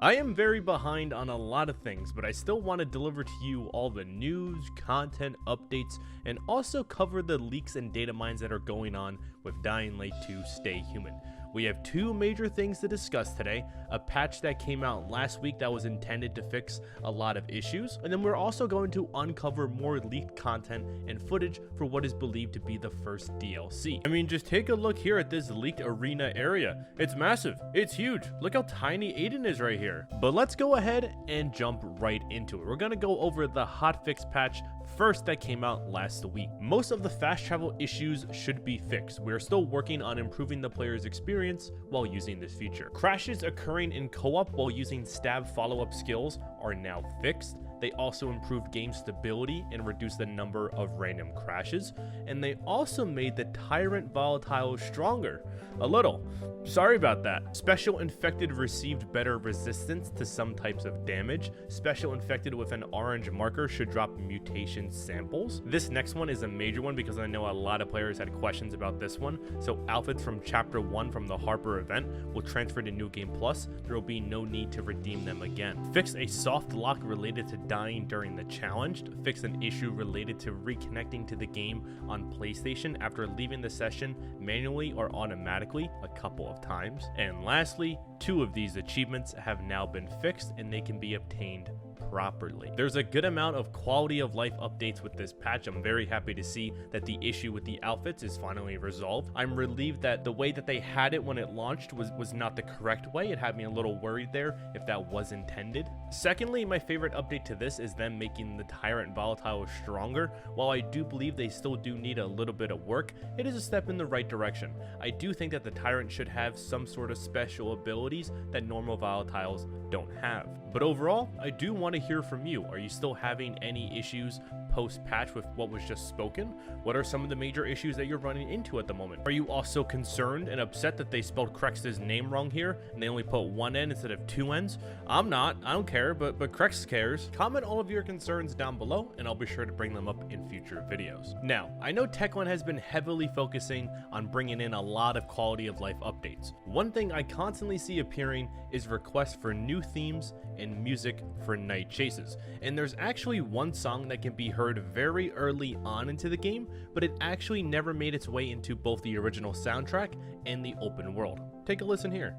I am very behind on a lot of things, but I still want to deliver to you all the news, content, updates, and also cover the leaks and data mines that are going on with Dying Light 2 Stay Human. We have two major things to discuss today: a patch that came out last week that was intended to fix a lot of issues, and then we're also going to uncover more leaked content and footage for what is believed to be the first DLC. I mean, just take a look here at this leaked arena area. It's massive, it's huge. Look how tiny Aiden is right here. But let's go ahead and jump right into it. We're gonna go over the hotfix patch first that came out last week. Most of the fast travel issues should be fixed. We're still working on improving the player's experience while using this feature. Crashes occurring in co-op while using stab follow-up skills are now fixed. They also improved game stability and reduced the number of random crashes, and they also made the Tyrant volatile stronger. A little. Sorry about that. Special Infected received better resistance to some types of damage. Special Infected with an orange marker should drop mutation samples. This next one is a major one because I know a lot of players had questions about this one. So outfits from Chapter 1 from the Harper event will transfer to New Game Plus. There will be no need to redeem them again. Fix a soft lock related to dying during the challenge. Fix an issue related to reconnecting to the game on PlayStation after leaving the session manually or automatically a couple of times. And lastly, two of these achievements have now been fixed and they can be obtained properly. There's a good amount of quality of life updates with this patch. I'm very happy to see that the issue with the outfits is finally resolved. I'm relieved that the way that they had it when it launched was not the correct way. It had me a little worried there if that was intended. Secondly, my favorite update to this is them making the Tyrant volatile stronger. While I do believe they still do need a little bit of work, it is a step in the right direction. I do think that the Tyrant should have some sort of special abilities that normal volatiles don't have. But overall, I do want to hear from you. Are you still having any issues post-patch with what was just spoken? What are some of the major issues that you're running into at the moment? Are you also concerned and upset that they spelled Crex's name wrong here and they only put one N instead of two N's? I'm not. I don't care, but Crex cares. Comment all of your concerns down below and I'll be sure to bring them up in future videos. Now, I know Techland has been heavily focusing on bringing in a lot of quality of life updates. One thing I constantly see appearing is requests for new themes and music for night chases. And there's actually one song that can be heard very early on into the game, but it actually never made its way into both the original soundtrack and the open world. Take a listen here.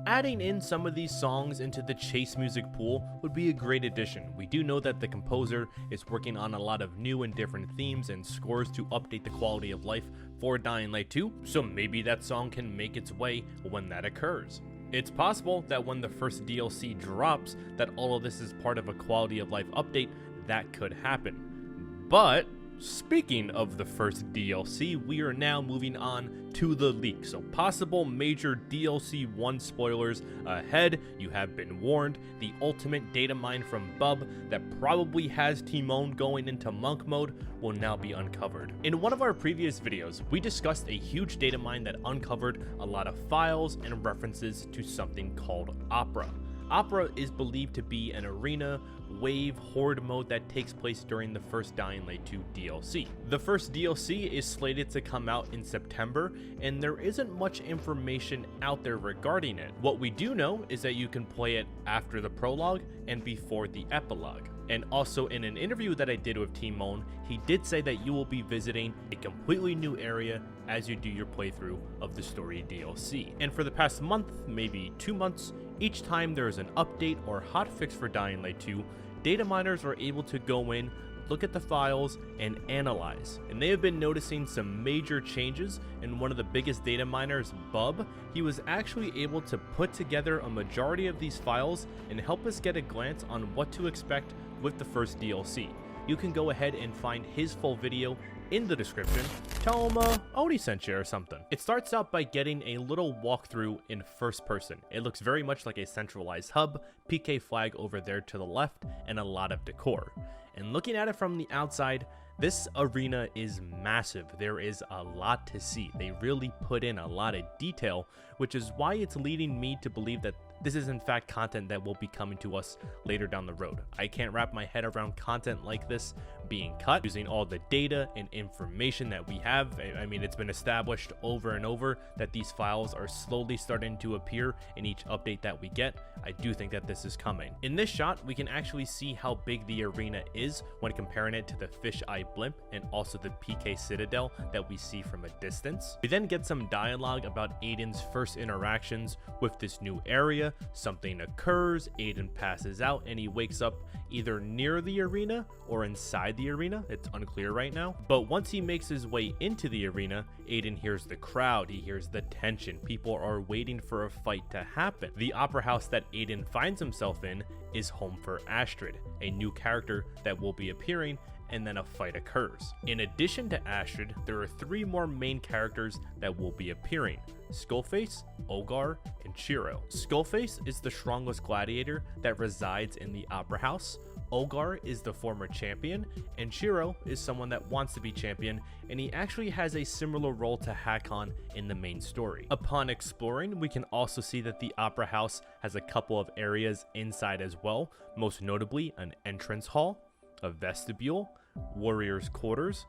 Adding in some of these songs into the chase music pool would be a great addition. We do know that the composer is working on a lot of new and different themes and scores to update the quality of life for Dying Light 2, so maybe that song can make its way when that occurs. It's possible that when the first DLC drops, that all of this is part of a quality of life update. That could happen. But speaking of the first DLC, we are now moving on to the leak. So possible major DLC 1 spoilers ahead. You have been warned. The ultimate data mine from Bub that probably has Timon going into monk mode will now be uncovered. In one of our previous videos, we discussed a huge data mine that uncovered a lot of files and references to something called Opera. Opera is believed to be an arena wave horde mode that takes place during the first Dying Light 2 DLC. The first DLC is slated to come out in September, and there isn't much information out there regarding it. What we do know is that you can play it after the prologue and before the epilogue. And also in an interview that I did with Timon, he did say that you will be visiting a completely new area as you do your playthrough of the story DLC. And for the past month, maybe 2 months, each time there is an update or hotfix for Dying Light 2, data miners are able to go in, look at the files, and analyze. And they have been noticing some major changes, and one of the biggest data miners, Bub, he was actually able to put together a majority of these files and help us get a glance on what to expect with the first DLC. You can go ahead and find his full video in the description. Tell him Oni sent you or something. It starts out by getting a little walkthrough in first person. It looks very much like a centralized hub, PK flag over there to the left, and a lot of decor. And looking at it from the outside, this arena is massive. There is a lot to see. They really put in a lot of detail, which is why it's leading me to believe that this is in fact content that will be coming to us later down the road. I can't wrap my head around content like this being cut using all the data and information that we have. I mean, it's been established over and over that these files are slowly starting to appear in each update that we get. I do think that this is coming. In this shot, we can actually see how big the arena is when comparing it to the fisheye blimp and also the PK Citadel that we see from a distance. We then get some dialogue about Aiden's first interactions with this new area. Something occurs, Aiden passes out, and he wakes up either near the arena or inside the arena. It's unclear right now. But once he makes his way into the arena, Aiden hears the crowd, he hears the tension. People are waiting for a fight to happen. The opera house that Aiden finds himself in is home for Astrid, a new character that will be appearing, and then a fight occurs. In addition to Astrid, there are 3 more main characters that will be appearing: Skullface, Ogar, and Shiro. Skullface is the strongest gladiator that resides in the opera house. Ogar is the former champion, and Shiro is someone that wants to be champion, and he actually has a similar role to Hakon in the main story. Upon exploring, we can also see that the opera house has a couple of areas inside as well, most notably an entrance hall, a vestibule, warriors' quarters,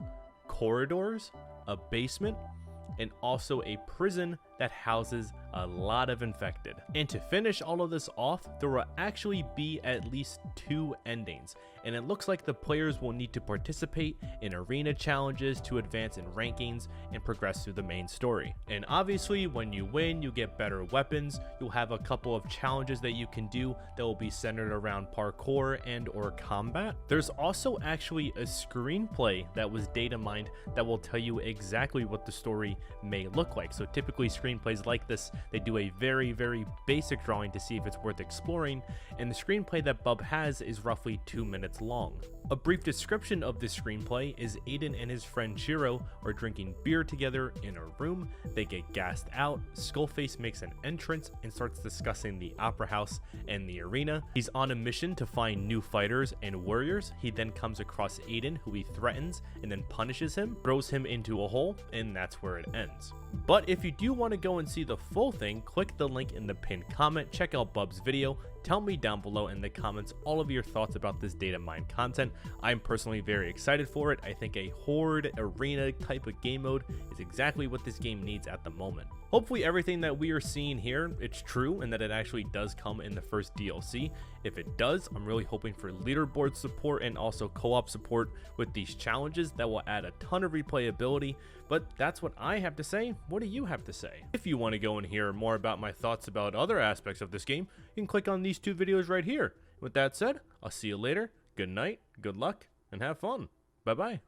corridors, a basement, and also a prison that houses a lot of infected. And to finish all of this off, there will actually be at least 2 endings, and it looks like the players will need to participate in arena challenges to advance in rankings and progress through the main story. And obviously, when you win, you get better weapons. You'll have a couple of challenges that you can do that will be centered around parkour and or combat. There's also actually a screenplay that was data mined that will tell you exactly what the story may look like. So typically screenplays like this, they do a very basic drawing to see if it's worth exploring, and the screenplay that Bub has is roughly 2 minutes long. A brief description of this screenplay is Aiden and his friend Shiro are drinking beer together in a room. They get gassed out. Skullface makes an entrance and starts discussing the opera house and the arena. He's on a mission to find new fighters and warriors. He then comes across Aiden, who he threatens and then punishes him, throws him into a hole, and that's where it ends. But if you do want to go and see the full thing, click the link in the pinned comment, check out Bub's video, tell me down below in the comments all of your thoughts about this data mine content. I'm personally very excited for it. I think a horde arena type of game mode is exactly what this game needs at the moment. Hopefully everything that we are seeing here, it's true and that it actually does come in the first DLC. If it does, I'm really hoping for leaderboard support and also co-op support with these challenges that will add a ton of replayability. But that's what I have to say. What do you have to say? If you want to go and hear more about my thoughts about other aspects of this game, you can click on these 2 videos right here. With that said, I'll see you later. Good night, good luck, and have fun. Bye-bye.